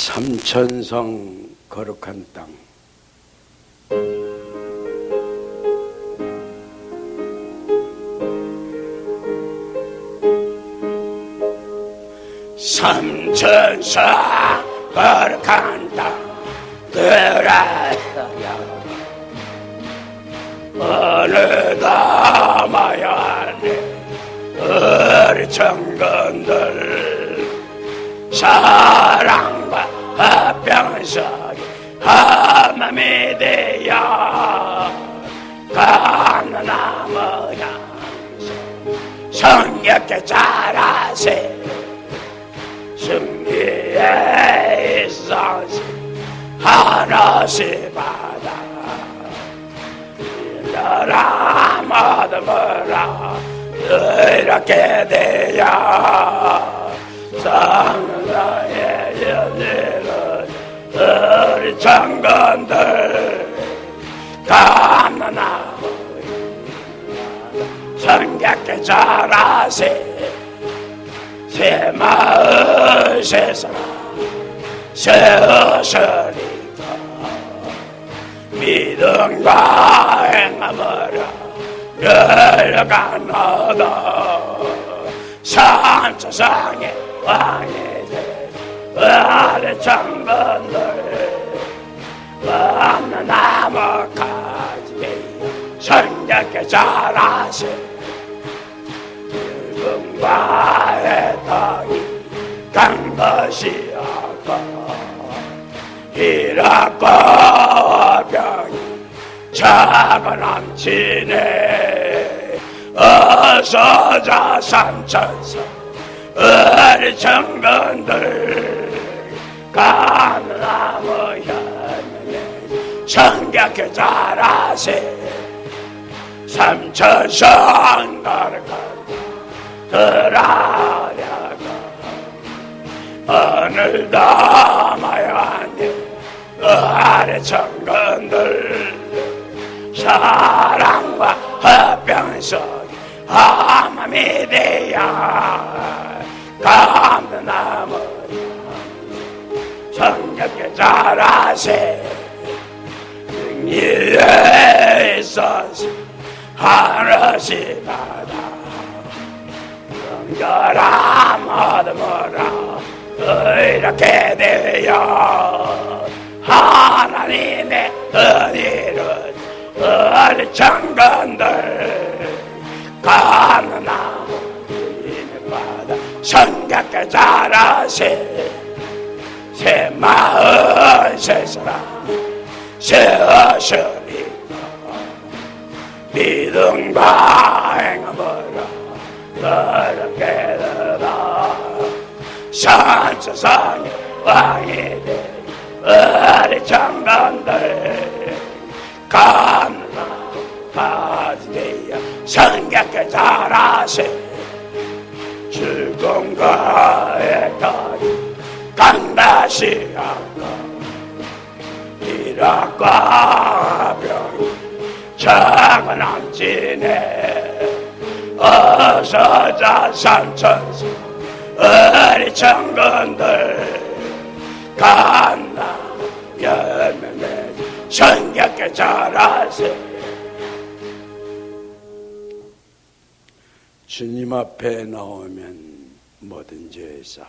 삼천성 거룩한 땅. 삼천성 거룩한 땅 들어야 어느 담아야 하네. 우리 청건들 사랑과 합병석이 하마미 되어 가나나무 향수 성격게 자라세. 승리에 있어서 하나씩 받아 일러라 모두 물어 이렇게 되어 성나의 연일은 우리 청건들 감나나무 성격게 자라세. 새 마을 새 사람 세우시리까 믿음과 행함으로 열어가노다. 삼천성의 왕이 되 우리 청건들 없는 나무까지 성격게 자라세. 붉은과의 땅이 간 것이 아까 이락과 병이 차가 넘치네. 어서 자 삼천성 우리 청건들 감나무 향에 성격게 자라세. 삼천성 거룩한 들어야가 오늘 담아야 하니 우리 청건들 사랑과 합병석이 하마미 되어 감나무 성격게 자라세. 승리에 있어서 하나씩 받아 열아 모두 물어 이렇게 되어 하나님의 은혜를 우리 청건들 감나무 받아 성격게 자라세. 새 마을 새 사람 세우시리까 믿음과 행함으로 그렇게 되다. 삼천성의 왕이 되 우리 청건들 감나무까지 되어 성격게 자라세. 즐거움과의 땅이 강다시 아까 이락과 병이 차가 넘치네. 어서 자 삼천성 우리 청건들 감나무 열매 맺어 성격게 자라세. 주님 앞에 나오면 뭐든지 싸고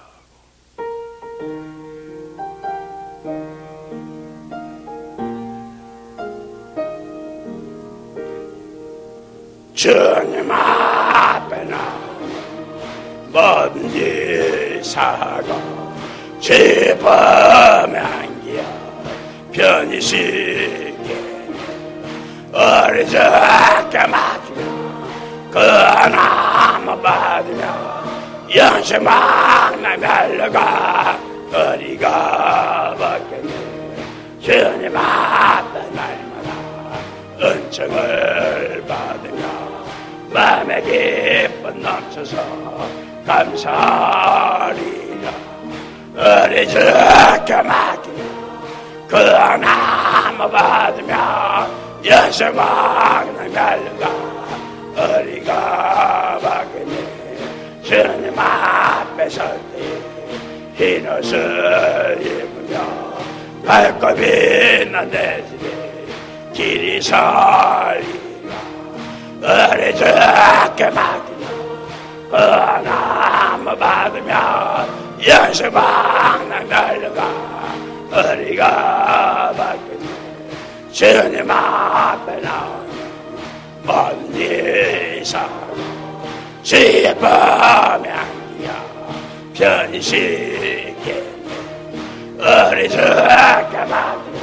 주님 앞에 나오면 뭐든지 사고 지범한기야 편히 쉬게 어리석게 맡기며 그 나무 받으며 영생망나 날려가 어리가 받겠네. 주님 앞에 날마다 은총을 받으며 마음의 기쁨 넘쳐서 감사하리라. 어리석게 맡기며 그 나무 받으며 영생망나 날려가 어리가 받겠네. 주님 앞에 설 때 흰 옷을 입으며 발굽이 있는 내 집에 길이 설리라. 어리석게 맡기며 나무 받으며 연수방랑 달려가 어리가 바뀌며 주님 앞에 나오며 모든 일 사고 주의 범의 향기야 변시겠네. 어리석게 맡기며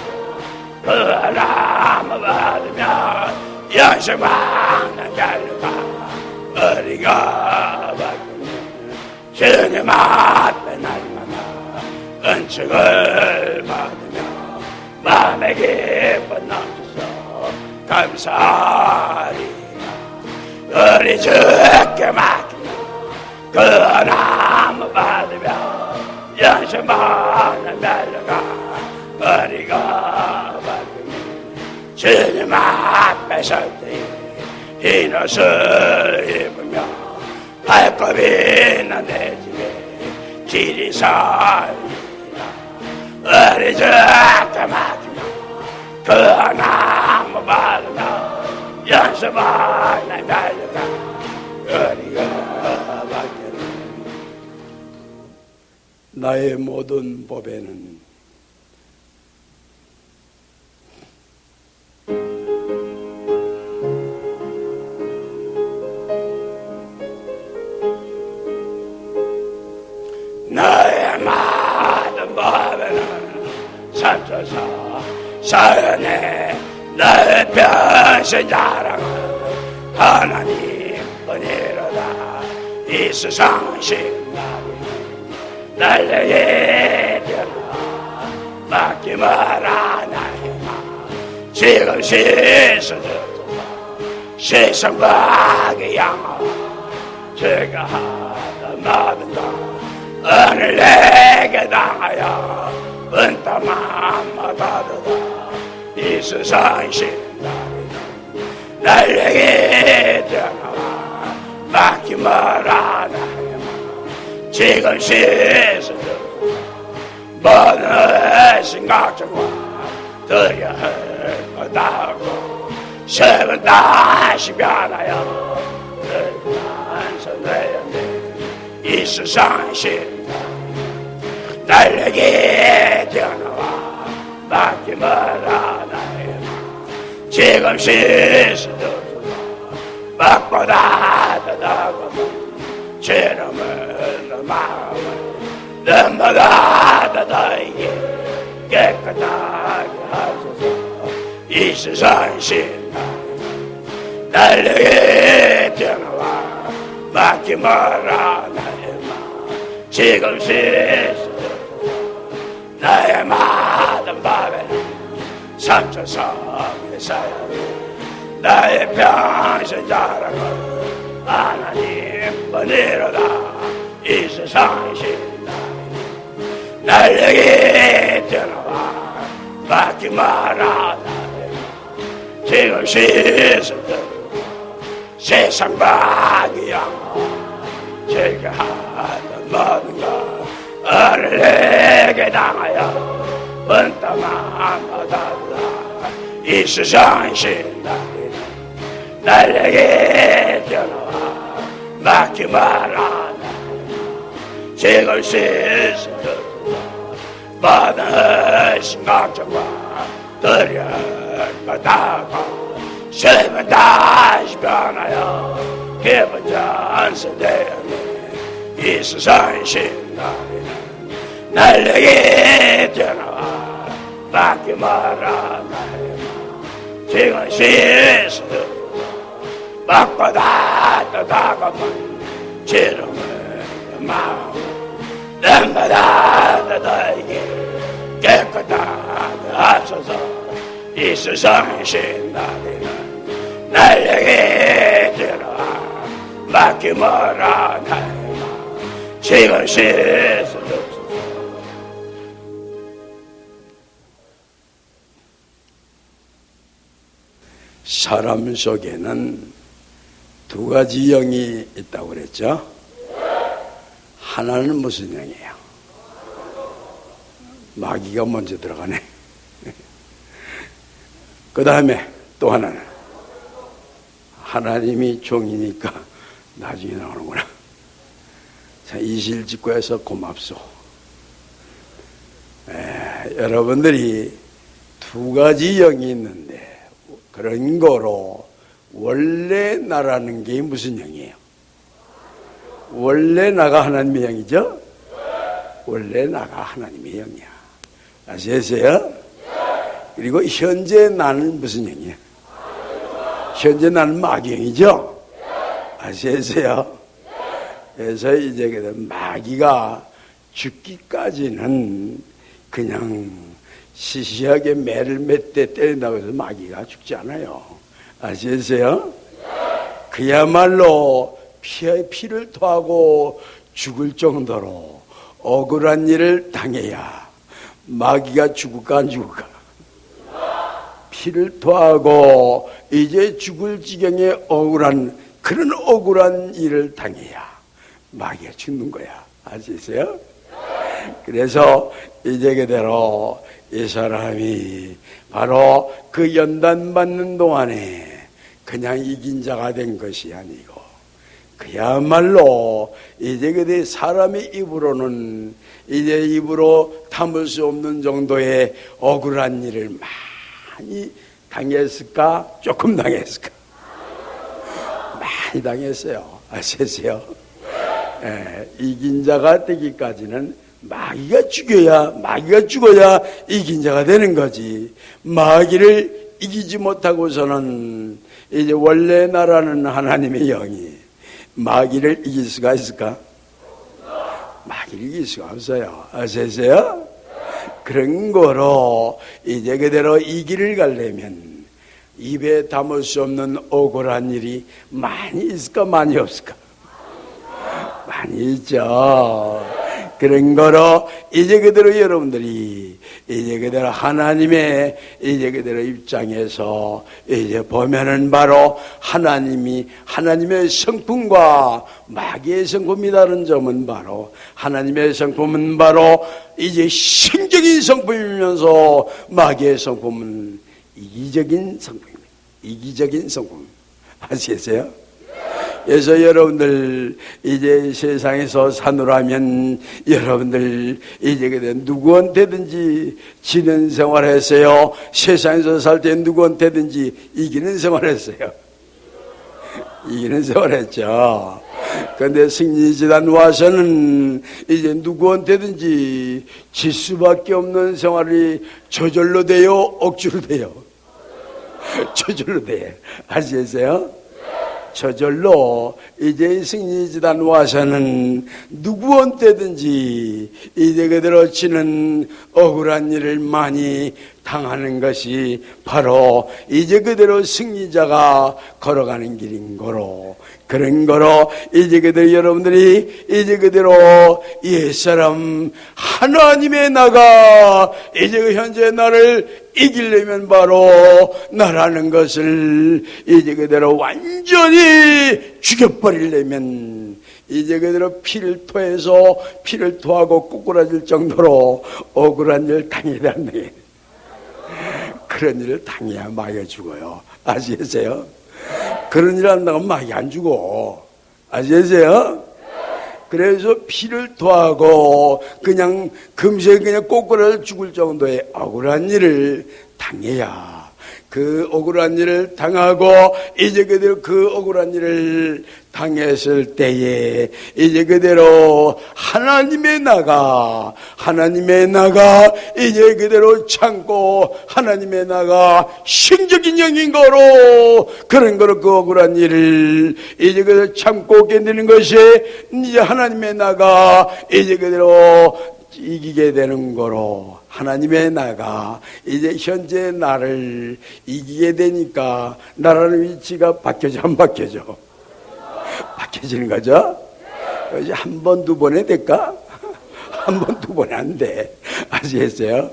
나무 받으며 연수방랑 달려가 어리가 바뀌며 주님 앞에 날마다 은총을 받으며 마음에 기쁨 넘쳐서 감사하리라. 어리석게 맡기며 그 나무 받으며 연수만을 달려가 어리가 바뀌며 주님 앞에 설 때 흰 옷을 입으며 발굽이 있는 내 집에 길이 설리라. 어리석게 맡기며 그 나무 받으며 연수만을 달려가 어리가 바뀌는. 나의 모든 법에는 나의 모든 법에는 삼초사 사연에 나의 변신 자랑은 하나님뿐이로다. 이 세상 신나리는 날 내게 되라. 맡기 마라 나의 마 지금 시선으로다. 세상 밖에 향하 제가 하던 모든 것 오늘 내게 당하여 은땀만 받아도다. 이 세상 신나리는 날 내게 되나와 맡기 마라 나의 마 지금 시선으로 모든 생각정과 드려 할 거다고 세번 다시 변하여 단선되었네. 이 세상 신나리는 날 내게 되나와 맡기 마라 나의 마 지금 시선으로 막보다 더 다가온 죄름을 마음을 넘보다 더 너에게 깨끗하게 하소서. 이 세상 신나리는 날 내게 되나와 맡기 마라 나의 마 지금 시선으로 나의 모든 밤에는 삼초성의 사연 나의 평생 자랑은 하나님뿐이로다. 이 세상 신나리는 날 내게 되나와 맡기 마라 나의 마 지금 시선으로 세상 밖이 향하 제가 하던 모든 것 오늘 내게 당하여 은땀만 받아라. 이 세상 신나리는 날 내게 되나와 맡기 마라 지금 시선으로 모든 생각정과 드려 받다가 세번 다시 변하여 기분 전세되었네. 이 세상 신나리는 날 내게 되나와 맡기 마라 나의 마 지금 시선으로 막보다 더 다가온 지름을 마음 남보다 더 너에게 깨끗하게 하소서. 이 세상 신나리는 날 내게 되나와 맡기 마라 나의 마 지금 시선으로 사람 속에는 두 가지 영이 있다고 그랬죠. 하나는 무슨 영이에요? 마귀가 먼저 들어가네. 그 다음에 또 하나는 하나님이 종이니까 나중에 나오는구나. 자, 이실직고에서 고맙소. 여러분들이 두 가지 영이 있는데 그런 거로 원래 나라는 게 무슨 영이에요? 원래 나가 하나님의 영이죠? 원래 나가 하나님의 영이야. 아시겠어요? 그리고 현재 나는 무슨 영이에요? 현재 나는 마귀 영이죠? 아시겠어요? 그래서 이제 마귀가 죽기까지는 그냥 시시하게 매를 몇 대 때린다고 해서 마귀가 죽지 않아요. 아시겠어요? 그야말로 피를 토하고 죽을 정도로 억울한 일을 당해야 마귀가 죽을까 안 죽을까? 피를 토하고 이제 죽을 지경에 그런 억울한 일을 당해야 마귀가 죽는 거야. 아시겠어요? 그래서 이제 그대로 이 사람이 바로 그 연단 받는 동안에 그냥 이긴 자가 된 것이 아니고 그야말로 이제 그대 사람의 입으로는 이제 입으로 담을 수 없는 정도의 억울한 일을 많이 당했을까? 조금 당했을까? 많이 당했어요. 아시겠어요? 이긴 자가 되기까지는 마귀가 죽어야 이긴 자가 되는 거지. 마귀를 이기지 못하고서는 이제 원래 나라는 하나님의 영이 마귀를 이길 수가 있을까? 마귀를 이길 수가 없어요. 아시겠어요? 그런 거로 이제 그대로 이 길을 가려면 입에 담을 수 없는 억울한 일이 많이 있을까 많이 없을까? 많이 있죠. 그런 거로 이제 그대로 여러분들이 이제 그대로 하나님의 이제 그대로 입장에서 이제 보면은 바로 하나님의 성품과 마귀의 성품이 다른 점은 바로 하나님의 성품은 바로 이제 신적인 성품이면서 마귀의 성품은 이기적인 성품입니다. 이기적인 성품. 아시겠어요? 그래서 여러분들 이제 세상에서 사느라면 여러분들 이제 누구한테든지 지는 생활했어요. 세상에서 살 때 누구한테든지 이기는 생활했어요. 이기는 생활했죠. 그런데 승리지단 와서는 이제 누구한테든지 질 수밖에 없는 생활이 저절로 돼요? 억지로 돼요? 저절로 돼. 아시겠어요? 저절로 이제 승리지단 와서는 누구한테든지 이제 그대로 치는 억울한 일을 많이 당하는 것이 바로 이제 그대로 승리자가 걸어가는 길인 거로 그런 거로 이제 그대로 여러분들이 이제 그대로 옛사람 하나님의 나가 이제 현재 나를 이기려면 바로 나라는 것을 이제 그대로 완전히 죽여버리려면 이제 그대로 피를 토해서 피를 토하고 꼬꾸라질 정도로 억울한 일을 당해야 한다. 그런 일을 당해야 마귀가 죽어요. 아시겠어요? 그런 일을 한다고 마귀 안 죽어. 아시겠어요? 그래서 피를 토하고 그냥 금세 그냥 꼬꾸라져 죽을 정도의 억울한 일을 당해야 그 억울한 일을 당하고 이제 그대로 그 억울한 일을 당했을 때에 이제 그대로 하나님의 나가 이제 그대로 참고 하나님의 나가 신적인 영인 거로 그런 거로 그 억울한 일을 이제 그대로 참고 견디는 것이 이제 하나님의 나가 이제 그대로 이기게 되는 거로 하나님의 나가 이제 현재 나를 이기게 되니까 나라는 위치가 바뀌어져 안 바뀌어져? 바뀌어지는 거죠? 이제 한 번, 두 번에 될까? 한 번, 두 번에 안 돼. 아시겠어요?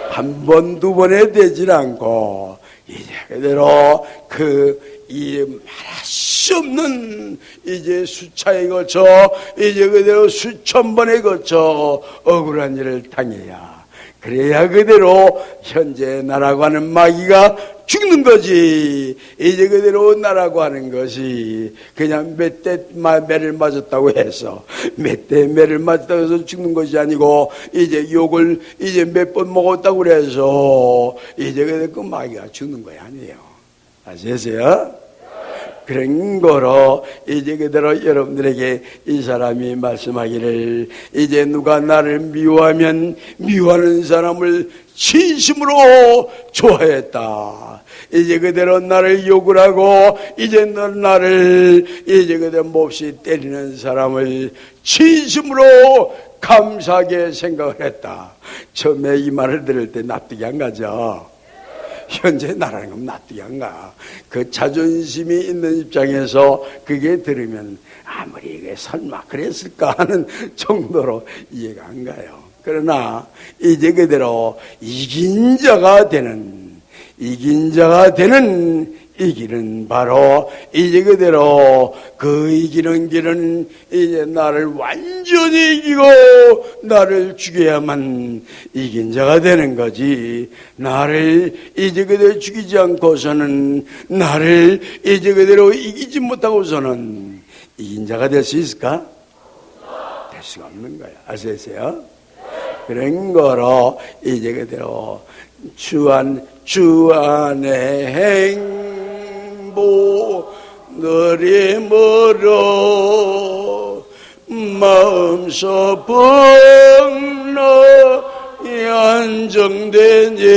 한 번, 두 번에 되질 않고 이제 그대로 이 말할 수 없는 이제 수차에 거쳐 이제 그대로 수천 번에 거쳐 억울한 일을 당해야 그래야 그대로 현재 나라고 하는 마귀가 죽는 거지. 이제 그대로 나라고 하는 것이 그냥 몇 대 매를 맞았다고 해서 몇 대 매를 맞았다고 해서 죽는 것이 아니고, 이제 욕을 이제 몇 번 먹었다고 그래서 이제 그대로 그 마귀가 죽는 거야 아니에요. 아시겠어요? 그런 거로 이제 그대로 여러분들에게 이 사람이 말씀하기를, 이제 누가 나를 미워하면 미워하는 사람을 진심으로 좋아했다. 이제 그대로 나를 욕을 하고 이제 나를 이제 그대로 몹시 때리는 사람을 진심으로 감사하게 생각을 했다. 처음에 이 말을 들을 때 납득이 안 가죠. 현재 나라는 건 납득이 안 가. 그 자존심이 있는 입장에서 그게 들으면 아무리 이게 설마 그랬을까 하는 정도로 이해가 안 가요. 그러나 이제 그대로 이긴 자가 되는 이 길은 바로 이제 그대로 그 이기는 길은 이제 나를 완전히 이기고 나를 죽여야만 이긴 자가 되는 거지, 나를 이제 그대로 죽이지 않고서는, 나를 이제 그대로 이기지 못하고서는 이긴 자가 될 수 있을까? 될 수가 없는 거야. 아시겠어요? 그런 거로 이제 그대로 주 안의 행복 너리 멀어 마음속 폭로이 안정되니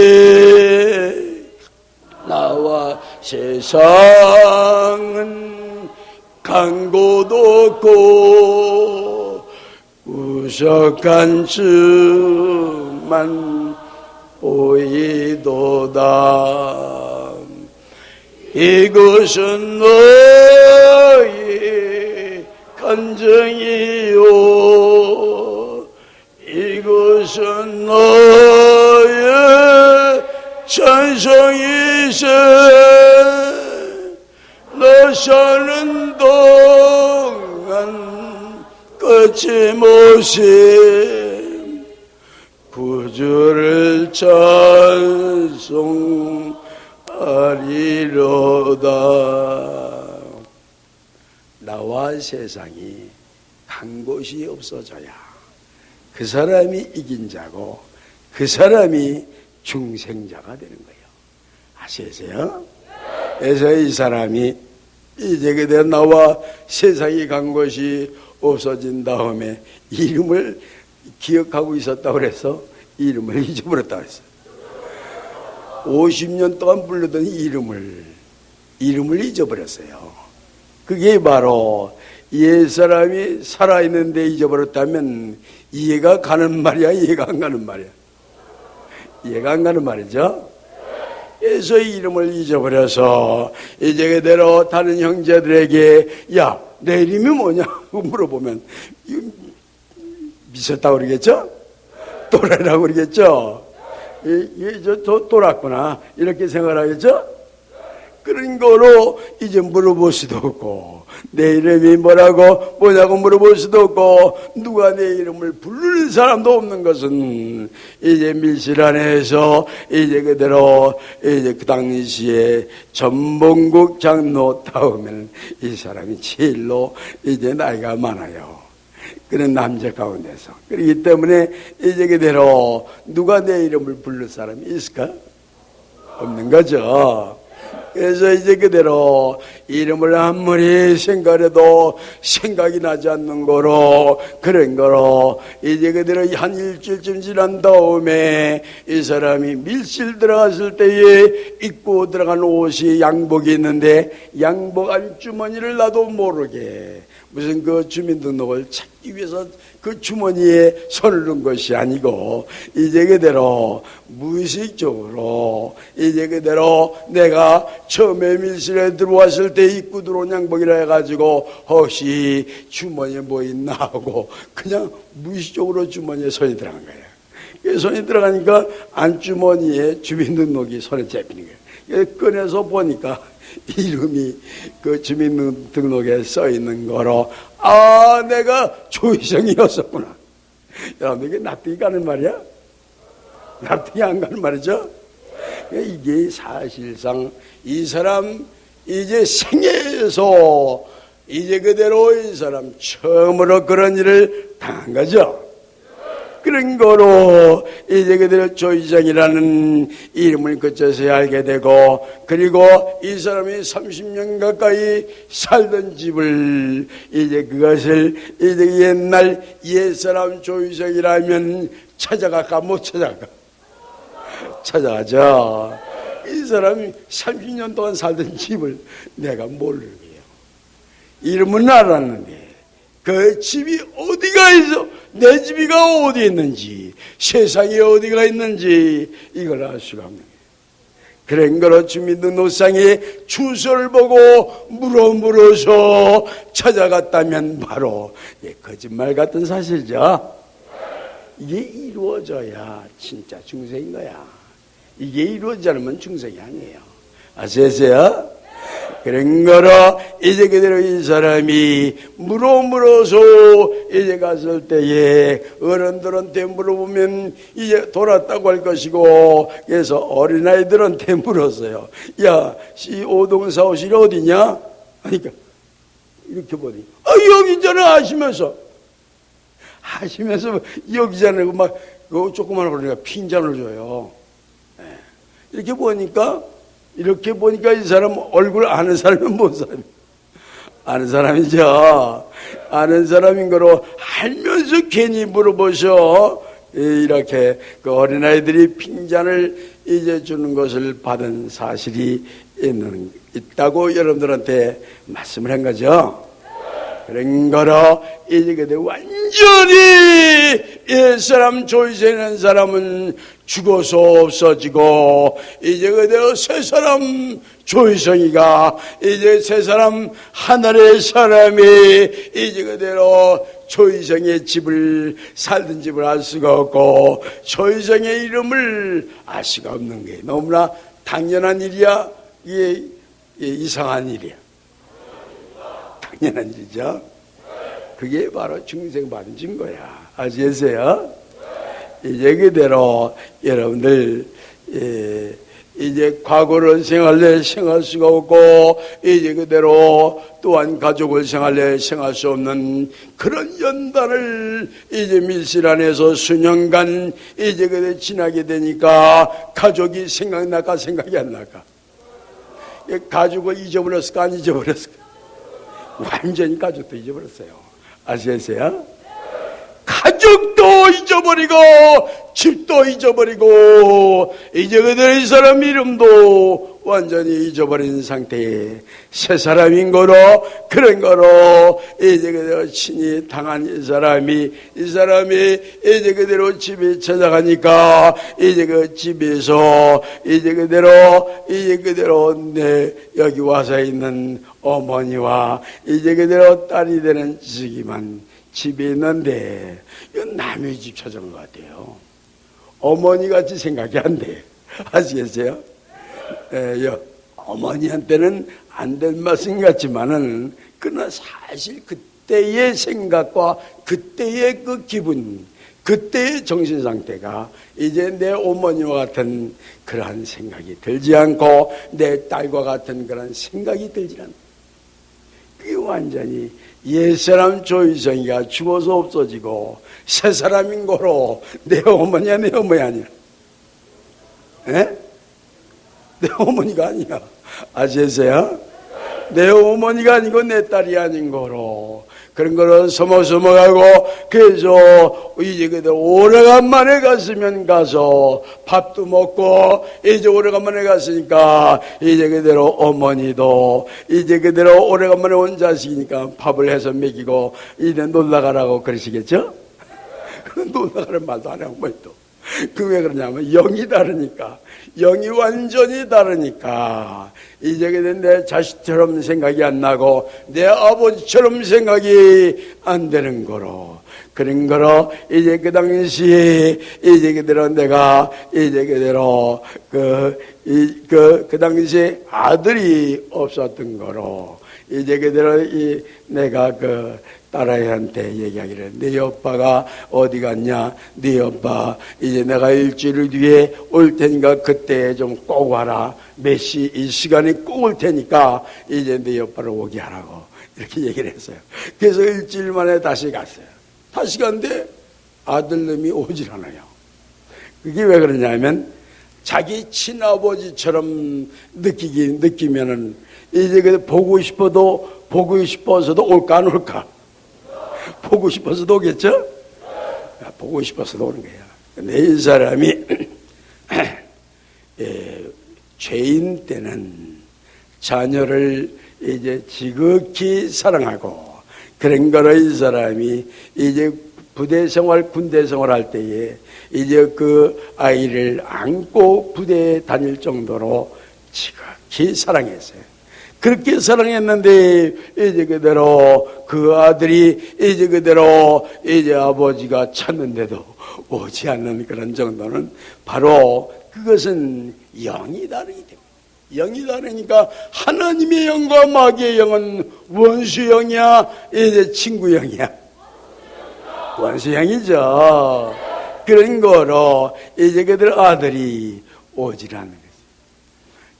나와 세상은 간 곳 없고 구석한 쯤만 보이도다. 이것은 너의 감정이요, 이것은 너의 찬송이세. 너 사는 동안 거침없이 구주를 찬송하리로다. 나와 세상이 간 곳이 없어져야 그 사람이 이긴 자고 그 사람이 중생자가 되는 거예요. 아시겠어요? 그래서 이 사람이 이제 그대로 나와 세상이 간 곳이 없어진 다음에 이름을 기억하고 있었다고 그래서 이름을 잊어버렸다고 했어요. 50년 동안 부르던 이름을 잊어버렸어요. 그게 바로 옛사람이 살아있는데 잊어버렸다면 이해가 가는 말이야, 이해가 안 가는 말이야? 이해가 안 가는 말이죠. 그래서 이름을 잊어버려서 이제 그대로 다른 형제들에게 야, 내 이름이 뭐냐고 물어보면 미쳤다고 그러겠죠? 또라이라고 그러겠죠? 저 또랐구나 이렇게 생각하겠죠? 그런 거로 이제 물어볼 수도 없고, 내 이름이 뭐냐고 물어볼 수도 없고, 누가 내 이름을 부르는 사람도 없는 것은 이제 밀실 안에서 이제 그대로 이제 그 당시에 전봉국 장로 다음에는 이 사람이 제일로 이제 나이가 많아요. 그런 남자 가운데서. 그렇기 때문에 이제 그대로 누가 내 이름을 부를 사람이 있을까? 없는 거죠. 그래서 이제 그대로 이름을 아무리 생각해도 생각이 나지 않는 거로, 그런 거로 이제 그대로 한 일주일쯤 지난 다음에 이 사람이 밀실 들어갔을 때에 입고 들어간 옷이 양복이 있는데 양복 안주머니를 나도 모르게 무슨 그 주민등록을 찾기 위해서 그 주머니에 손을 넣은 것이 아니고 이제 그대로 무의식적으로 이제 그대로 내가 처음에 밀실에 들어왔을 때 입고 들어온 양복이라 해가지고 혹시 주머니에 뭐 있나 하고 그냥 무의식적으로 주머니에 손이 들어간 거예요. 손이 들어가니까 안주머니에 주민등록이 손에 잡히는 거예요. 꺼내서 보니까 이름이 그 주민등록에 써 있는 거로, 아, 내가 조희정이었었구나. 여러분, 이게 납득이 가는 말이야? 납득이 안 가는 말이죠. 이게 사실상 이 사람 이제 생애에서 이제 그대로 이 사람 처음으로 그런 일을 당한 거죠. 그런 거로 이제 그대로 조이정이라는 이름을 그쳐서 알게 되고, 그리고 이 사람이 30년 가까이 살던 집을 이제 그것을 이제 옛날 옛사람 조이정이라면 찾아갈까 못 찾아갈까? 찾아가죠. 이 사람이 30년 동안 살던 집을 내가 모르게요. 이름은 알았는데 그 집이 어디가 있어? 내 집이가 어디 있는지, 세상에 어디가 있는지 이걸 알 수가 없는 거예요. 그런 거로 주민등록상에 주소를 보고 물어서 찾아갔다면 바로 거짓말 같은 사실이죠. 이게 이루어져야 진짜 중생인 거야. 이게 이루어지지 않으면 중생이 아니에요. 아시겠어요? 그런 거로 이제 그대로 이 사람이 물어서 이제 갔을 때에 어른들한테 물어보면 이제 돌았다고 할 것이고, 그래서 어린아이들한테 물었어요. 야, 이 오동사무실이 어디냐? 그러니까 이렇게 보니 여기잖아 하시면서 여기잖아 막 조그만 그러니까 핀잔을 줘요. 이렇게 보니까 이 사람 얼굴 아는 사람은 뭔 사람이야? 아는 사람이죠. 아는 사람인 거로 알면서 괜히 물어보셔. 이렇게 그 어린아이들이 핀잔을 이제 주는 것을 받은 사실이 있다고 여러분들한테 말씀을 한 거죠. 그런 거로 이제 그때 완전히 옛사람 조이세는 사람은 죽어서 없어지고, 이제 그대로 새 사람 조이성이가 이제 새 사람 하늘의 사람이 이제 그대로 조이성의 집을 살던 집을 알 수가 없고 조이성의 이름을 알 수가 없는 게 너무나 당연한 일이야. 이게 이상한 일이야. 당연한 일이죠. 그게 바로 중생 받은 증거야. 아시겠어요? 이제 그대로 여러분들 이제 과거를 생활할 수가 없고, 이제 그대로 또한 가족을 생활할 수 없는 그런 연단을 이제 밀실 안에서 수년간 이제 그대 지나게 되니까 가족이 생각날까 생각이 안 날까? 가족을 잊어버렸을까 안 잊어버렸을까? 완전히 가족도 잊어버렸어요. 아시겠어요? 가족도 잊어버리고 집도 잊어버리고 이제 그대로 이 사람 이름도 완전히 잊어버린 상태에 새 사람인 거로, 그런 거로 이제 그대로 친히 당한 이 사람이 이제 그대로 집에 찾아가니까 이제 그 집에서 이제 그대로 내 여기 와서 있는 어머니와 이제 그대로 딸이 되는 지기만 집에 있는데 이건 남의 집 찾아온 것 같아요. 어머니같이 생각이 안 돼. 아시겠어요? 어머니한테는 안 된 말씀 같지만은 그러나 사실 그때의 생각과 그때의 그 기분, 그때의 정신 상태가 이제 내 어머니와 같은 그러한 생각이 들지 않고 내 딸과 같은 그런 생각이 들지 않고, 그게 완전히 옛사람 조이성이가 죽어서 없어지고 새 사람인 거로 내 어머니야 내 어머니 아니야. 에? 내 어머니가 아니야. 아시겠어요? 내 어머니가 아니고 내 딸이 아닌 거로 그런 거를 서먹서먹하고, 그래서 이제 그대로 오래간만에 갔으면 가서 밥도 먹고, 이제 오래간만에 갔으니까 이제 그대로 어머니도 이제 그대로 오래간만에 온 자식이니까 밥을 해서 먹이고 이제 놀러가라고 그러시겠죠? 놀러가는 말도 안 하고 뭐 또. 그 왜 그러냐면 영이 다르니까, 영이 완전히 다르니까 이제 내 자식처럼 생각이 안 나고 내 아버지처럼 생각이 안 되는 거로, 그런 거로 이제 그 당시에 이제 그대로 내가 이제 그대로 그 당시에 아들이 없었던 거로 이제 그대로 내가 딸아이한테 얘기하기를, 네 오빠가 어디 갔냐? 네 오빠 이제 내가 일주일 뒤에 올 테니까 그때 좀 꼭 와라. 이 시간에 꼭 올 테니까 이제 네 오빠를 오게 하라고 이렇게 얘기를 했어요. 그래서 일주일 만에 다시 갔어요. 다시 갔는데 아들놈이 오질 않아요. 그게 왜 그러냐면 자기 친아버지처럼 느끼면은 이제 보고 싶어서도 올까 안 올까? 보고 싶어서도 오겠죠? 보고 싶어서도 오는 거야. 근데 이 사람이 죄인 때는 자녀를 이제 지극히 사랑하고 그런 거로 이 사람이 이제 부대 생활, 군대 생활 할 때에 이제 그 아이를 안고 부대에 다닐 정도로 지극히 사랑했어요. 그렇게 사랑했는데 이제 그대로 그 아들이 이제 그대로 이제 아버지가 찾는데도 오지 않는 그런 정도는 바로 그것은 영이 다르기 때문에. 영이 다르니까 하나님의 영과 마귀의 영은 원수영이야, 이제 친구영이야? 원수영이죠. 그런 거로 이제 그들 아들이 오질 않는 거지.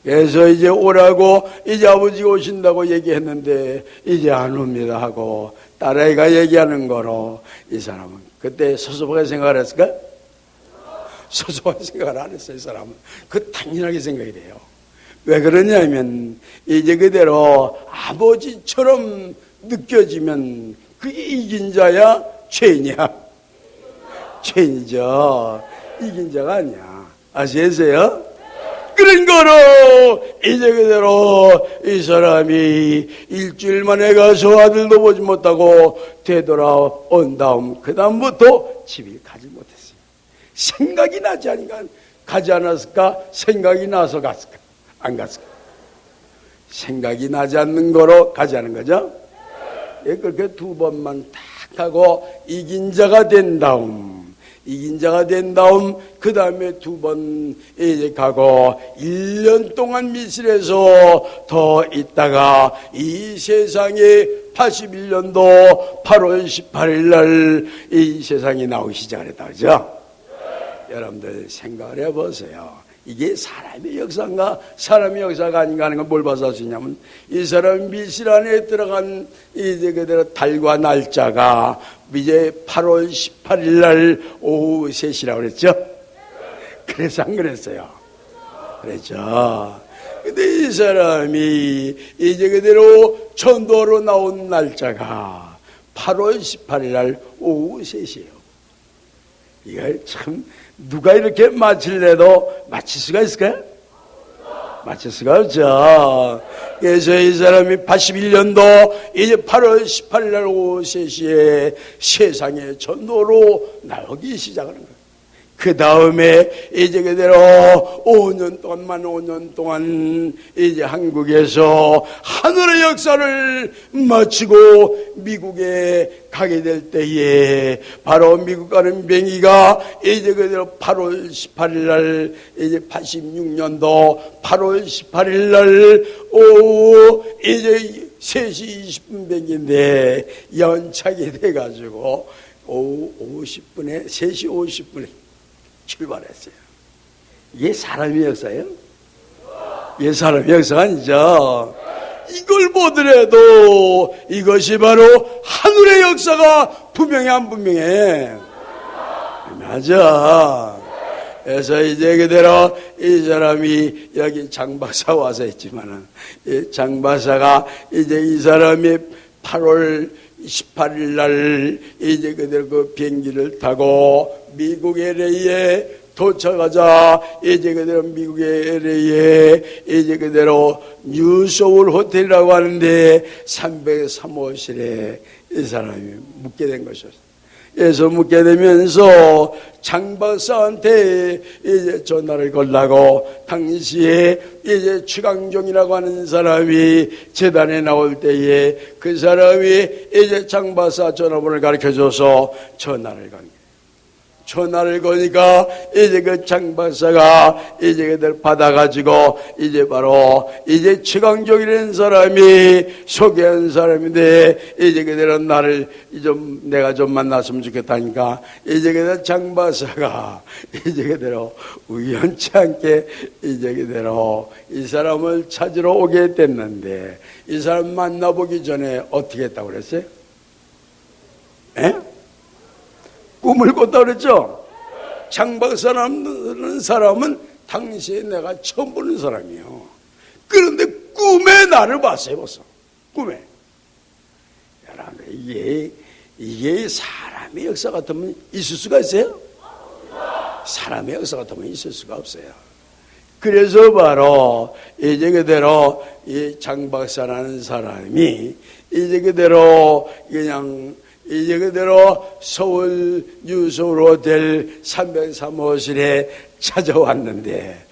그래서 이제 오라고 이제 아버지가 오신다고 얘기했는데 이제 안 옵니다 하고 딸아이가 얘기하는 거로 이 사람은 그때 소소하게 생각을 했을까? 소소하게 생각을 안 했어요. 이 사람은 그 당연하게 생각이 돼요. 왜 그러냐면 이제 그대로 아버지처럼 느껴지면 그게 이긴 자야 죄인이야? 죄인이죠. 이긴 자가 아니야. 아시겠어요? 그런 거로 이제 그대로 이 사람이 일주일 만에 가서 아들도 보지 못하고 되돌아온 다음 그 다음부터 집에 가지 못했어요. 생각이 나지 않으니까 가지 않았을까? 생각이 나서 갔을까? 안 갔을까? 생각이 나지 않는 거로 가지 않은 거죠? 예, 그렇게 두 번만 딱 하고 이긴 자가 된 다음 그 다음에 두 번 이제 가고 1년 동안 미실에서 더 있다가 이 세상에 81년도 8월 18일 날 이 세상에 나오기 시작을 했다 그죠? 여러분들 생각을 해보세요. 이게 사람의 역사인가 사람의 역사가 아닌가 하는 걸 뭘 봐서 할 수 있냐면 이 사람 미실 안에 들어간 이제 그대로 달과 날짜가 이제 8월 18일 날 오후 3시라고 그랬죠? 그래서 안 그랬어요? 그랬죠. 근데 이 사람이 이제 그대로 전도로 나온 날짜가 8월 18일 날 오후 3시예요. 이걸 참 누가 이렇게 맞힐래도 맞힐 수가 있을까요? 맞힐 수가 없죠. 그래서 이 사람이 81년도 이제 8월 18일 날 오후 3시에 세상에 전도로 나오기 시작하는 거예요. 그 다음에 이제 그대로 5년 동안 이제 한국에서 하늘의 역사를 마치고 미국에 가게 될 때에 바로 미국 가는 비행기가 이제 그대로 8월 18일 날 이제 86년도 8월 18일 날 오후 이제 3시 20분 비행기인데 연착이 돼가지고 오후 50분에 3시 50분에 출발했어요. 이게 사람의 역사예요? 이게 사람의 역사가 아니죠. 이걸 보더라도 이것이 바로 하늘의 역사가 분명해 안 분명해? 맞아. 그래서 이제 그대로 이 사람이 여기 장박사 와서 했지만은 이 장박사가 이제 이 사람이 8월 18일 날 이제 그대로 그 비행기를 타고 미국 LA에 도착하자 이제 그대로 미국 LA에 이제 그대로 뉴소울 호텔이라고 하는데 303호실에 이 사람이 묵게 된 것이었어요. 그래서 묵게 되면서 장박사한테 이제 전화를 걸라고 당시에 이제 최강종이라고 하는 사람이 재단에 나올 때에 그 사람이 이제 장박사 전화번호를 가르쳐줘서 전화를 간 거예요. 전화를 거니까 이제 그 장박사가 이제 그들 받아가지고 이제 바로 이제 최강종이라는 사람이 소개한 사람인데 이제 그들은 나를 좀 내가 좀 만났으면 좋겠다니까 이제 그들 장박사가 이제 그대로 우연치 않게 이제 그대로 이 사람을 찾으러 오게 됐는데 이 사람 만나보기 전에 어떻게 했다고 그랬어요? 에? 꿈을 꿨다고 그랬죠? 장박사라는 사람은 당시에 내가 처음 보는 사람이에요. 그런데 꿈에 나를 봤어요, 벌써. 꿈에. 여러분, 이게 사람의 역사 같으면 있을 수가 있어요? 사람의 역사 같으면 있을 수가 없어요. 그래서 바로 이제 그대로 이 장박사라는 사람이 이제 그대로 그냥 이제 그대로 서울 유서울 호텔 303호실에 찾아왔는데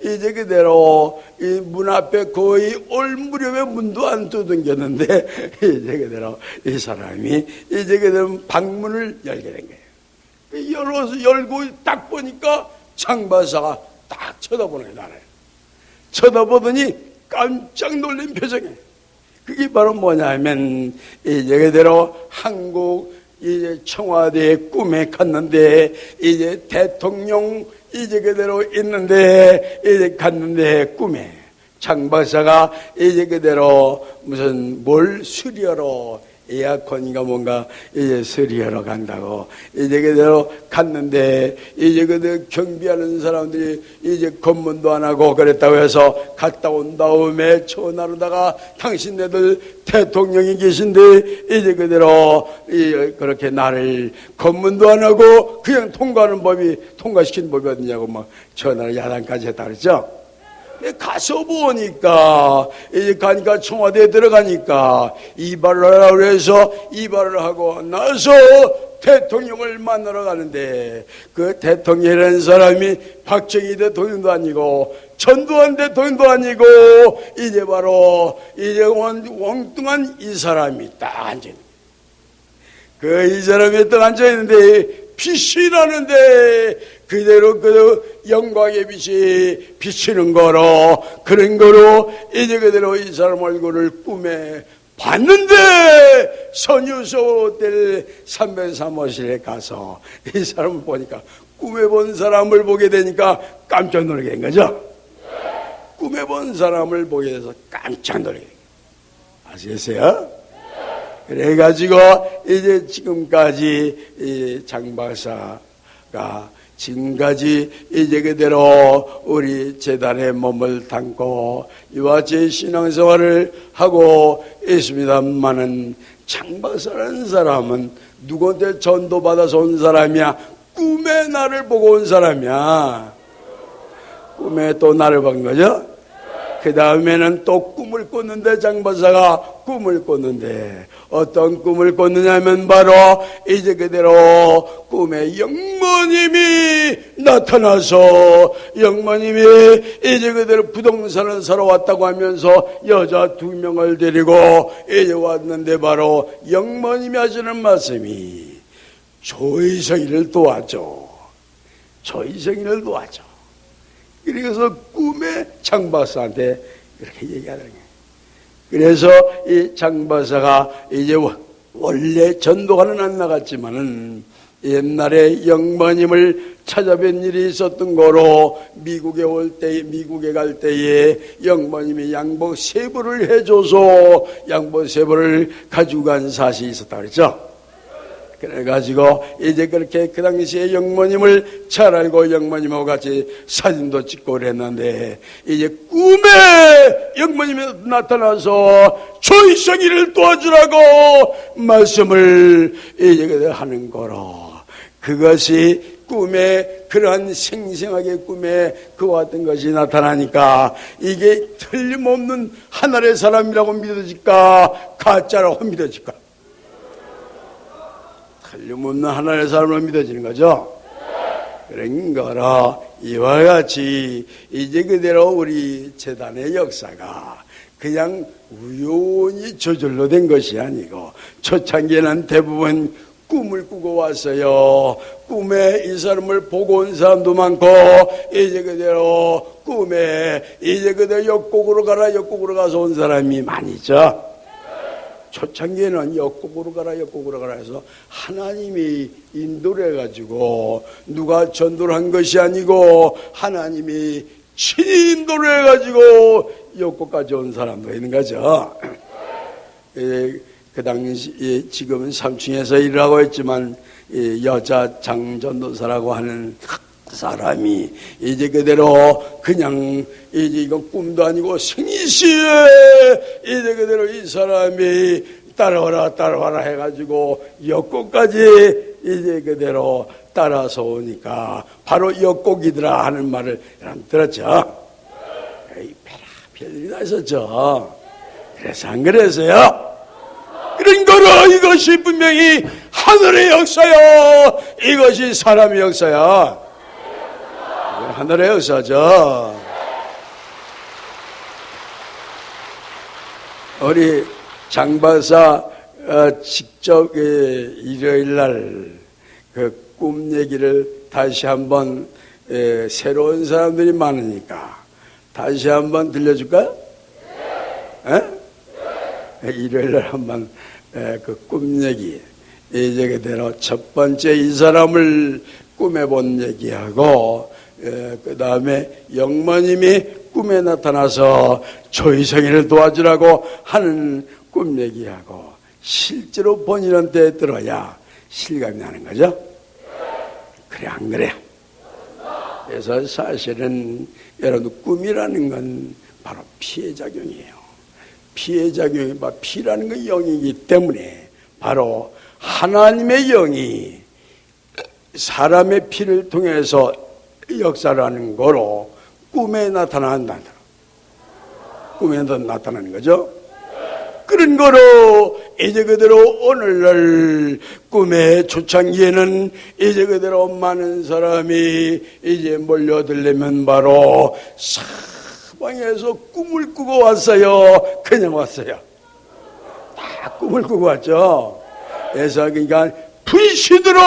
이제 그대로 이 문 앞에 거의 올 무렵에 문도 안 두둥겼는데 이제 그대로 이 사람이 이제 그대로 방문을 열게 된 거예요. 열고 딱 보니까 장박사가 딱 쳐다보는 거예요, 나를. 쳐다보더니 깜짝 놀란 표정이에요. 그게 바로 뭐냐면 이제 그대로 한국 이제 청와대에 꿈에 갔는데 이제 대통령 이제 그대로 있는데 이제 갔는데 꿈에 장박사가 이제 그대로 무슨 뭘 수리하러 에어컨인가 뭔가 이제 수리하러 간다고 이제 그대로 갔는데 이제 그대로 경비하는 사람들이 이제 검문도 안 하고 그랬다고 해서 갔다 온 다음에 전화로다가 당신네들 대통령이 계신데 이제 그대로 그렇게 나를 검문도 안 하고 그냥 통과시키는 법이 어디냐고 막 전화를 야단까지 했다 그랬죠. 가서 보니까 이제 가니까 청와대에 들어가니까 이발을 하라고 해서 이발을 하고 나서 대통령을 만나러 가는데 그 대통령이라는 사람이 박정희 대통령도 아니고 전두환 대통령도 아니고 이제 바로 이제 엉뚱한 이 사람이 딱 앉아있는 이 사람이 딱 앉아있는데 빛이 나는데 그대로 영광의 빛이 비치는 거로 그런 거로 이제 그대로 이 사람 얼굴을 꿈에 봤는데 선유소호텔 303호실에 가서 이 사람을 보니까 꿈에 본 사람을 보게 되니까 깜짝 놀라게 된 거죠. 꿈에 본 사람을 보게 돼서 깜짝 놀라게 된 거예요. 아시겠어요? 그래가지고 이제 지금까지 이 장박사가 지금까지 이제 그대로 우리 재단에 몸을 담고 이와 같이 신앙생활을 하고 있습니다만은 장박사라는 사람은 누구한테 전도받아서 온 사람이야? 꿈에 나를 보고 온 사람이야. 꿈에 또 나를 본 거죠? 그 다음에는 또 꿈을 꿨는데 장박사가 꿈을 꿨는데 어떤 꿈을 꿨느냐면 바로 이제 그대로 꿈에 영모님이 나타나서 영모님이 이제 그대로 부동산을 사러 왔다고 하면서 여자 2명을 데리고 이제 왔는데 바로 영모님이 하시는 말씀이 조이성이를 도와줘. 조이성이를 도와줘. 그래서 꿈에 장박사한테 이렇게 얘기하는 거예요. 그래서 이 장박사가 이제 원래 전도가는 안 나갔지만은 옛날에 영모님을 찾아뵌 일이 있었던 거로 미국에 갈 때에 영모님이 양복 3벌을 해줘서 양복 3벌을 가지고 간 사실이 있었다 그랬죠. 그래가지고 이제 그렇게 그 당시에 영모님을 잘 알고 영모님하고 같이 사진도 찍고 그랬는데 이제 꿈에 영모님이 나타나서 조이성이를 도와주라고 말씀을 이제 하는 거로 그것이 꿈에 그러한 생생하게 꿈에 그와 같은 것이 나타나니까 이게 틀림없는 하늘의 사람이라고 믿어질까 가짜라고 믿어질까? 틀림없는 하나의 사람으로 믿어지는 거죠. 그런 거라 이와 같이 이제 그대로 우리 재단의 역사가 그냥 우연히 저절로 된 것이 아니고 초창기에는 대부분 꿈을 꾸고 왔어요. 꿈에 이 사람을 보고 온 사람도 많고, 이제 그대로 꿈에 이제 그대로 역곡으로 가라, 역곡으로 가서 온 사람이 많이 있죠. 초창기에는 역곡으로 가라, 역곡으로 가라 해서 하나님이 인도를 해가지고 누가 전도를 한 것이 아니고 하나님이 친히 인도를 해가지고 역곡까지 온 사람도 있는 거죠. 그 당시, 지금은 3층에서 일을 하고 있지만 여자 장전도사라고 하는 사람이 이제 그대로 그냥 이제 이건 꿈도 아니고 생이시에 이제 그대로 이 사람이 따라와라 따라와라 해가지고 역곡까지 이제 그대로 따라서 오니까 바로 역곡이더라 하는 말을 여러분 들었죠? 별일이 다 있었죠. 그래서 안 그랬어요? 그런 거로 이것이 분명히 하늘의 역사요, 이것이 사람의 역사야. 하늘의 역사죠. 우리 장박사 직접 일요일날 그 꿈 얘기를 다시 한번, 새로운 사람들이 많으니까 다시 한번 들려줄까요? 일요일날 한번 그 꿈 얘기, 이제 그대로 첫 번째 이 사람을 꿈에 본 얘기하고, 그 다음에 영모님이 꿈에 나타나서 조이성이를 도와주라고 하는 꿈 얘기하고, 실제로 본인한테 들어야 실감이 나는 거죠. 그래 안 그래? 그래서 사실은 여러분 꿈이라는 건 바로 피해작용이에요. 피해작용이 바로 피라는 건 영이기 때문에 바로 하나님의 영이 사람의 피를 통해서 역사를 하는 거로 꿈에 나타난다. 꿈에 나타나는 거죠. 그런 거로 이제 그대로 오늘날 꿈의 초창기에는 이제 그대로 많은 사람이 이제 몰려들려면 바로 사방에서 꿈을 꾸고 왔어요. 그냥 왔어요. 다 꿈을 꾸고 왔죠. 그래서 그러니까 분신으로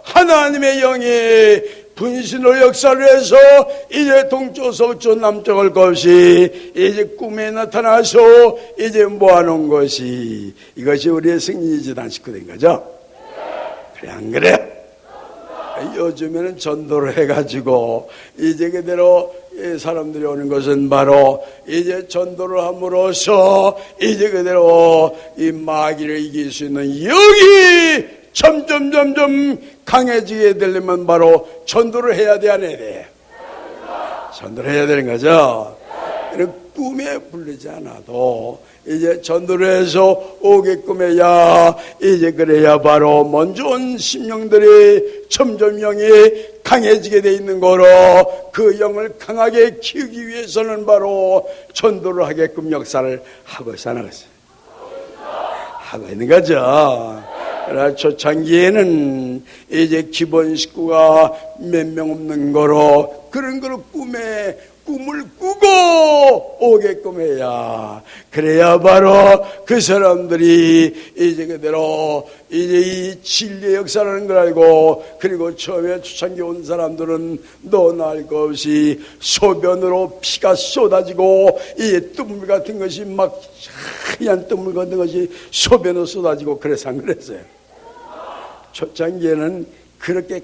하나님의 영이 분신으로 역사를 해서 이제 동쪽, 서쪽, 남쪽 할 것이 이제 꿈에 나타나서 이제 모아놓은 것이 이것이 우리의 승리지단 식구된 거죠. 그래 안 그래? 요즘에는 전도를 해가지고 이제 그대로 사람들이 오는 것은 바로 이제 전도를 함으로써 이제 그대로 이 마귀를 이길 수 있는 영이 점점 강해지게 되려면 바로 전도를 해야 돼, 안 해야 돼? 전도를 해야 되는 거죠. 꿈에 부르지 않아도 이제 전도를 해서 오게끔 해야 이제 그래야 바로 먼저 온 심령들이 점점 영이 강해지게 돼 있는 거로 그 영을 강하게 키우기 위해서는 바로 전도를 하게끔 역사를 하고 있어나갔어요. 하고 있는 거죠. 그러나 초창기에는 이제 기본 식구가 몇 명 없는 거로 그런 거로 꿈을 꾸고 오게끔 해야, 그래야 바로 그 사람들이 이제 그대로 이제 이 진리의 역사라는 걸 알고, 그리고 처음에 초창기 온 사람들은 너나 알 것 없이 소변으로 피가 쏟아지고 이 뜨물 같은 것이 막 하얀 뜨물 같은 것이 소변으로 쏟아지고 그래서 안 그랬어요. 초창기에는 그렇게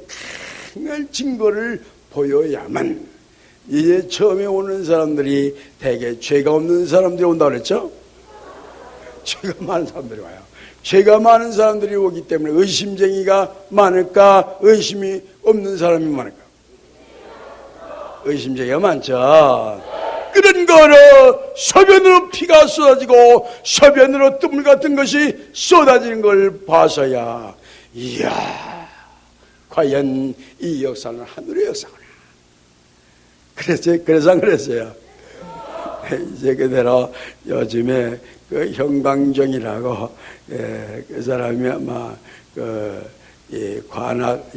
강한 증거를 보여야만 이제 처음에 오는 사람들이 대개 죄가 없는 사람들이 온다고 그랬죠? 죄가 많은 사람들이 와요. 죄가 많은 사람들이 오기 때문에 의심쟁이가 많을까? 의심이 없는 사람이 많을까? 의심쟁이가 많죠. 그런 거로 소변으로 피가 쏟아지고 소변으로 뜨물 같은 것이 쏟아지는 걸 봐서야, 이야, 과연 이 역사는 하늘의 역사구나. 그래서 안 그랬어요. 이제 그대로 요즘에 그 형광정이라고, 그 사람이 아마 관악,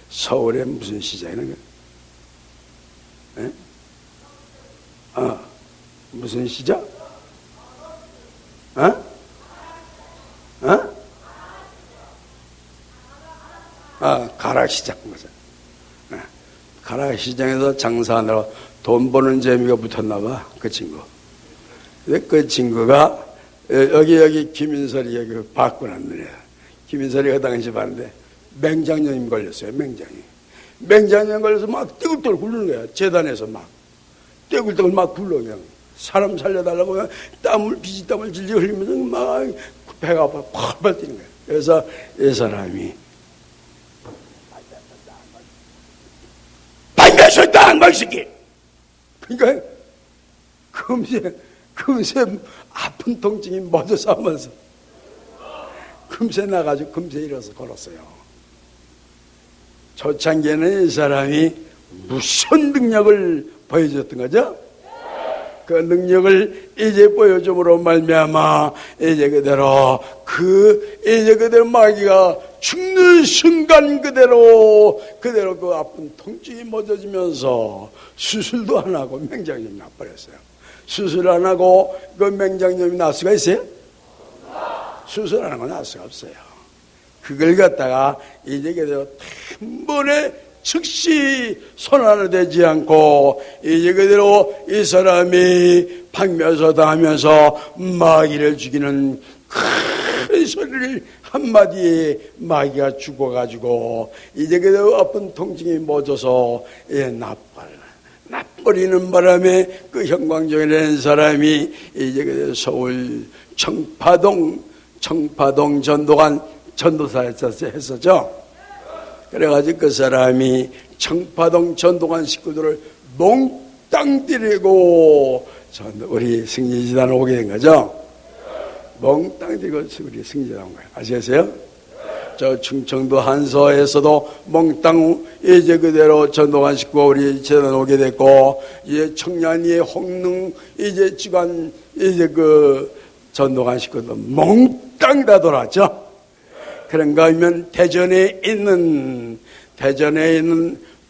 서울의 무슨 시장이는 무슨 시장? 가락시장 거죠. 가락시장에서 장사하느라 돈 버는 재미가 붙었나 봐, 그 친구. 근데 그 친구가 여기 김인설이 여기 바꾸놨네. 김인설이가 당시 봤는데 맹장염 걸렸어요. 맹장염 걸려서 막 떼굴떼굴 굴르는 거야. 재단에서 막 떼굴떼굴 막 굴러. 그냥 사람 살려달라고 그냥 땀을 질질 흘리면서 막 배가 아파 펄펄 뛰는 거야. 그래서 이 사람이 반가서 땅방식이 그러니까 금세 아픈 통증이 먼저 싸면서 금세 나가지고 금세 일어서 걸었어요. 초창기에는 이 사람이 무슨 능력을 보여줬던 거죠? 그 능력을 이제 보여줌으로 말미암아 이제 그대로 마귀가 죽는 순간 그대로 그 아픈 통증이 멎어지면서 수술도 안 하고 맹장염이 나버렸어요. 수술 안 하고 그 맹장염이 날 수가 있어요? 수술 안 하고 날 수가 없어요. 그걸 갖다가 이제 그대로 한 번에 즉시 손하나되지 않고 이제 그대로 이 사람이 박멸서다 하면서 마귀를 죽이는 큰 소리를 한마디에 마귀가 죽어가지고 이제 그대로 아픈 통증이 멎어서 나버리는 바람에 그 형광정이라는 사람이 이제 그대로 서울 청파동 전도관 전도사 했었죠. 그래가지고 그 사람이 청파동 전도관 식구들을 몽땅 데리고 우리 승리지단 오게 된 거죠. 몽땅 데리고 우리 승리지단 온 거예요. 아시겠어요? 저 충청도 한서에서도 몽땅 이제 그대로 전도관 식구 우리 재단 오게 됐고, 이제 청량리의 홍릉 이제 지관 이제 그 전도관 식구도 몽땅 다 돌았죠. 그런가 하면 대전에 있는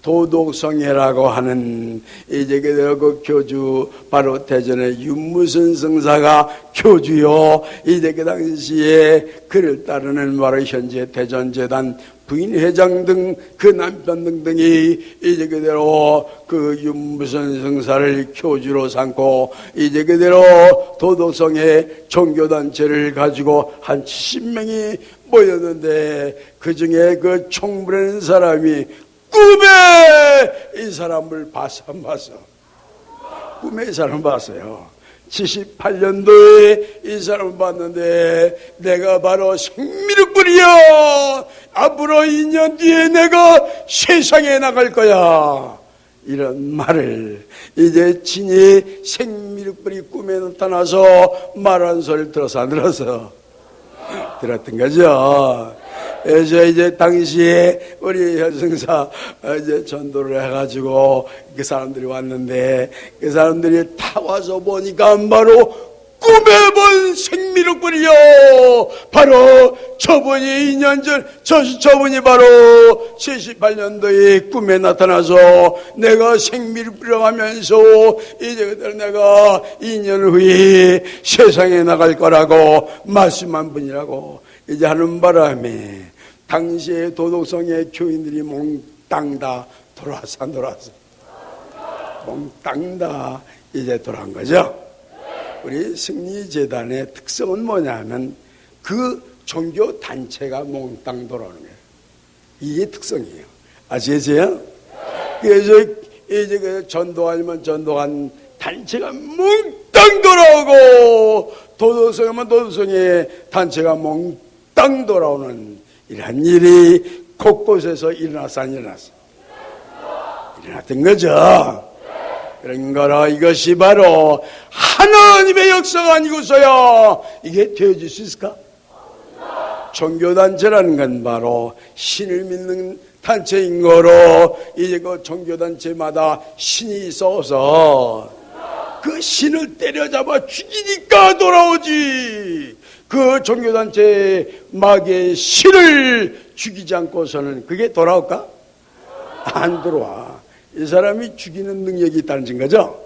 도독성회라고 하는 이제 그 교주, 바로 대전의 윤무선 성사가 교주요. 이제 그 당시에 그를 따르는 바로 현재 대전재단 부인회장 등 그 남편 등등이 이제 그대로 그 윤무선 성사를 교주로 삼고 이제 그대로 도덕성의 종교단체를 가지고 한 70명이 모였는데 그 중에 그 총무라는 사람이 꿈에 이 사람을 봤어, 안 봤어? 꿈에 이 사람을 봤어요. 78년도에 이 사람을 봤는데 내가 바로 생미륵불이야. 앞으로 2년 뒤에 내가 세상에 나갈 거야. 이런 말을 이제 진이 생미륵불이 꿈에 나타나서 말한 소리를 들어서 안 들어서 들었던 거죠. 그래서 이제 당시에 우리 현승사 이제 전도를 해가지고 그 사람들이 왔는데 그 사람들이 다 와서 보니까 바로 꿈에 본 생미륵불이요. 바로 저분이 2년 전, 저분이 바로 78년도에 꿈에 나타나서 내가 생미륵불이라고 하면서 이제 내가 2년 후에 세상에 나갈 거라고 말씀한 분이라고 이제 하는 바람에 당시에 도덕성의 교인들이 몽땅 다 돌아서 몽땅 다 이제 돌아온 거죠. 우리 승리재단의 특성은 뭐냐면 그 종교 단체가 몽땅 돌아오는 거예요. 이게 특성이에요. 아시겠어요? 그래서 이제 그 전도하면 전도한 단체가 몽땅 돌아오고 도덕성이면 도덕성의 단체가 몽땅 돌아오는 이런 일이 곳곳에서 일어났던 거죠. 그런 거라 이것이 바로 하나님의 역사가 아니고서야 이게 되어질 수 있을까? 종교단체라는 건 바로 신을 믿는 단체인 거로 이제 그 종교단체마다 신이 있어서 그 신을 때려잡아 죽이니까 돌아오지. 그 종교단체 마귀의 신을 죽이지 않고서는 그게 돌아올까? 안 들어와. 이 사람이 죽이는 능력이 있다는 증거죠?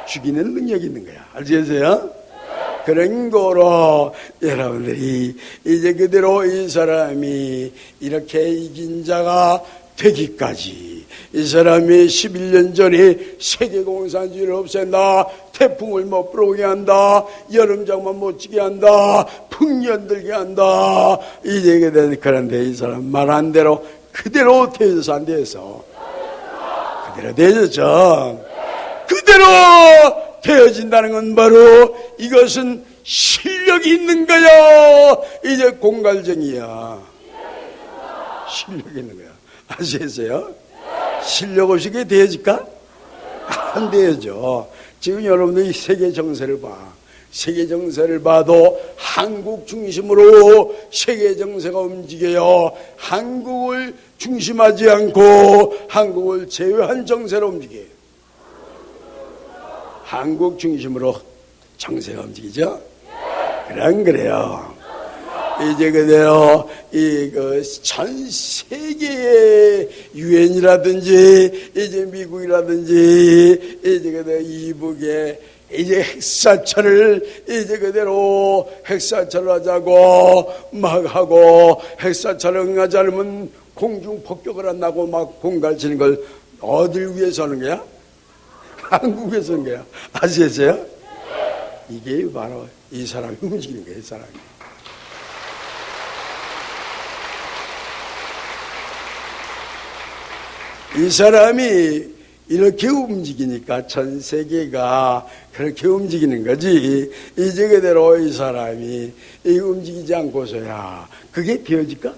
죽이는 능력이 있는 거야. 아시겠어요? 그런 거로 여러분들이 이제 그대로 이 사람이 이렇게 이긴 자가 되기까지, 이 사람이 11년 전에 세계공산주의를 없앤다, 태풍을 못 불어오게 한다, 여름장만 못 지게 한다, 풍년 들게 한다, 이제 그런데 이 사람 말한 대로 그대로 되어서 안 되어서 그대로 되어졌죠. 그대로 되어진다는 건 바로 이것은 실력이 있는 거야. 이제 공갈증이야. 실력이 있는 거야. 아시겠어요? 실력 없이 그게 되어질까? 안 되어져. 지금 여러분들이 세계 정세를 봐. 세계 정세를 봐도 한국 중심으로 세계 정세가 움직여요. 한국을 중심하지 않고 한국을 제외한 정세로 움직여요. 한국 중심으로 정세가 움직이죠? 그래요. 이제 그대로 전 세계의 유엔이라든지 이제 미국이라든지 이제 그대로 이북에 이제 핵사철을 이제 그대로 핵사철을 하자고 막 하고, 핵사철을 응하지 않으면 공중 폭격을 한다고 막 공갈치는 걸 어딜 위해서 하는 거야? 한국에서 하는 거야. 아시겠어요? 이게 바로 이 사람이 움직이는 거예요. 이 사람이. 이 사람이 이렇게 움직이니까 전 세계가 그렇게 움직이는 거지. 이제 그대로 이 사람이 움직이지 않고서야 그게 되어질까?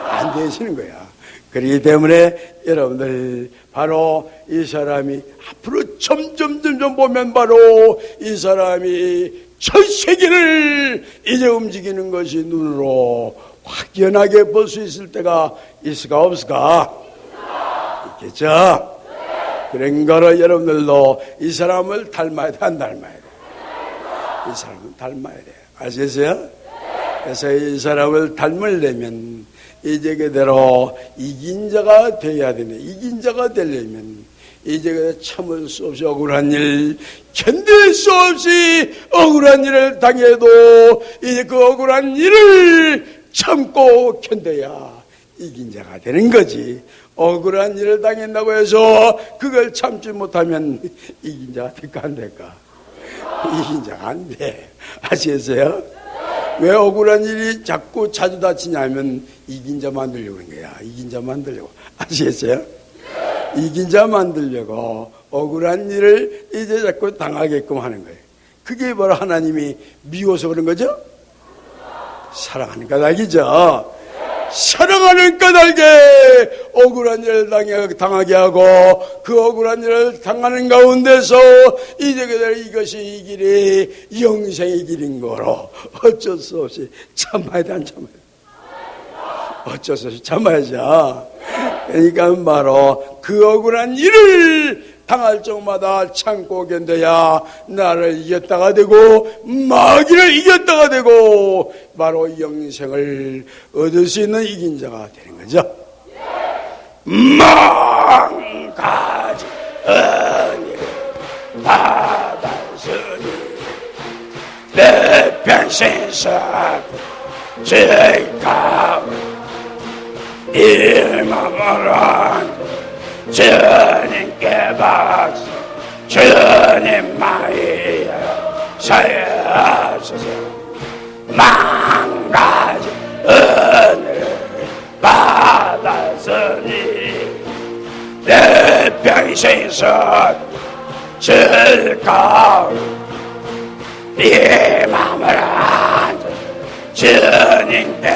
안 되시는 거야. 그렇기 때문에 여러분들 바로 이 사람이 앞으로 점점 보면 바로 이 사람이 전 세계를 이제 움직이는 것이 눈으로 확연하게 볼 수 있을 때가 있을까 없을까? 있겠죠? 그런 거로 여러분들도 이 사람을 닮아야 돼, 안 닮아야 돼? 이 사람을 닮아야 돼. 아시겠어요? 그래서 이 사람을 닮으려면 이제 그대로 이긴 자가 되어야 되네. 이긴 자가 되려면 이제 그대로 참을 수 없이 억울한 일, 견딜 수 없이 억울한 일을 당해도 이제 그 억울한 일을 참고 견뎌야 이긴 자가 되는 거지. 억울한 일을 당한다고 해서 그걸 참지 못하면 이긴 자가 될까 안 될까? 이긴 자가 안 돼. 아시겠어요? 왜 억울한 일이 자꾸 자주 다치냐면 이긴 자 만들려고 그런 거야. 이긴 자 만들려고. 아시겠어요? 이긴 자 만들려고 억울한 일을 이제 자꾸 당하게끔 하는 거예요. 그게 바로 하나님이 미워서 그런 거죠? 사랑하는 까닭이죠. 사랑하는 까닭에 억울한 일을 당하게 하고 그 억울한 일을 당하는 가운데서 이제 그대로 이것이 이 길이 영생의 길인 거로 어쩔 수 없이 참아야 돼, 안 참아야 돼? 어쩔 수 없이 참아야죠. 그러니까 바로 그 억울한 일을 당할 적마다 참고 견뎌야 나를 이겼다가 되고 마귀를 이겼다가 되고 바로 영생을 얻을 수 있는 이긴 자가 되는 거죠. 망가지 은혜를 받았으니 내 평생사 죄가 이 마음으로 주님께 박수, 주님만이 사여주소서. 망가진 은혜를 받았으니 내 평생선 즐거운 이 마음을 주님께